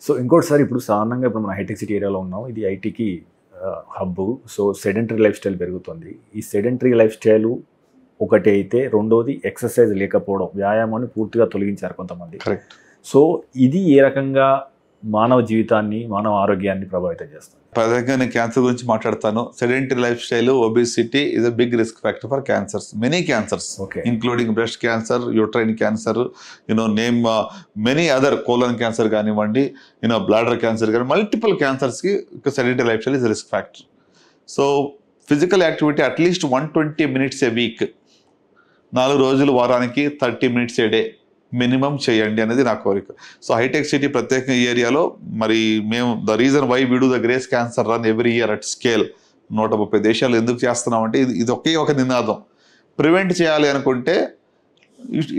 So ఇంకోటిసారి ఇప్పుడు సాధారణంగా ఇప్పుడు మన హైటెక్ సిటీ ఏరియాలో ఉన్నాం, ఇది ఐటీకి hub. So sedentary lifestyle పెరుగుతుంది. ఈ సెడెంటరీ లైఫ్ స్టైల్ ఒకటి అయితే, రెండోది ఎక్సర్సైజ్ లేకపోవడం, వ్యాయామాన్ని పూర్తిగా తొలగించారు కొంతమంది. కరెక్ట్. సో ఇది ఏ రకంగా మానవ జీవితాన్ని, మానవ ఆరోగ్యాన్ని ప్రభావితం చేస్తుంది? ప్రధానంగా నేను క్యాన్సర్ గురించి మాట్లాడతాను. Sedentary lifestyle, obesity is a big risk factor for cancers, many cancers, including breast cancer, uterine cancer, name many other, colon cancer కానివ్వండి, బ్లాడర్ క్యాన్సర్ కానీ, మల్టిపుల్ క్యాన్సర్స్కి sedentary lifestyle is risk factor. So physical activity at least 120 minutes a week, 4 రోజులు వారానికి 30 minutes a day minimum చేయండి అనేది నా కోరిక. So hitech city ప్రత్యేక ఏరియాలో మరి మేము the reason why we do the Grace cancer run every year at scale 130 దేశాలు ఎందుకు చేస్తున్నామంటే ఇది ఒకే ఒక నినాదం. ప్రివెంట్ చేయాలి అనుకుంటే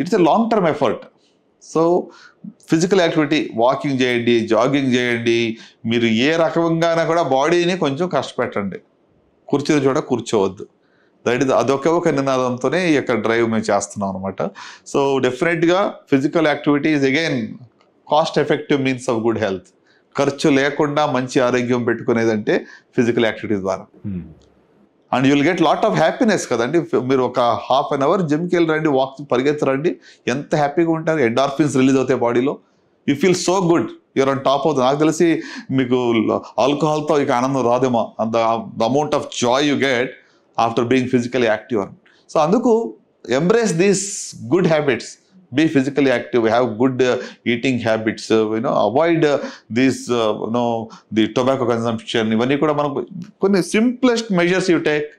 it's a long term effort. So physical activity, walking చేయండి, జాగింగ్ చేయండి, మీరు ఏ రకంగానే కూడా బాడీని కొంచెం కష్టపెట్టండి, కూర్చుని చోట కూర్చోవద్దు. అదొక నినాదంతోనే ఈ యొక్క డ్రైవ్ మేము చేస్తున్నాం అనమాట. సో డెఫినెట్గా physical activity is again cost effective means of good health. ఖర్చు లేకుండా మంచి ఆరోగ్యం పెట్టుకునేదంటే ఫిజికల్ యాక్టివిటీ ద్వారా. And you'll get lot of happiness కదండి. మీరు ఒక ½ an hour జిమ్కి వెళ్ళి రండి, వాక్ పరిగెత్తరండి, ఎంత హ్యాపీగా ఉంటారు. ఎండార్ఫిన్స్ రిలీజ్ అవుతాయి బాడీలో, you feel so good, you're on top అవుతుంది. నాకు తెలిసి మీకు ఆల్కహాల్తో ఇక ఆనందం రాదేమో, the amount of joy you get after being physically active. So anduku embrace these good habits, be physically active, have good eating habits, avoid these the tobacco consumption. Ivanni kuda manaku konni simplest measures you take,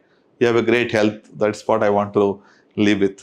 you have a great health. That's what I want to leave with.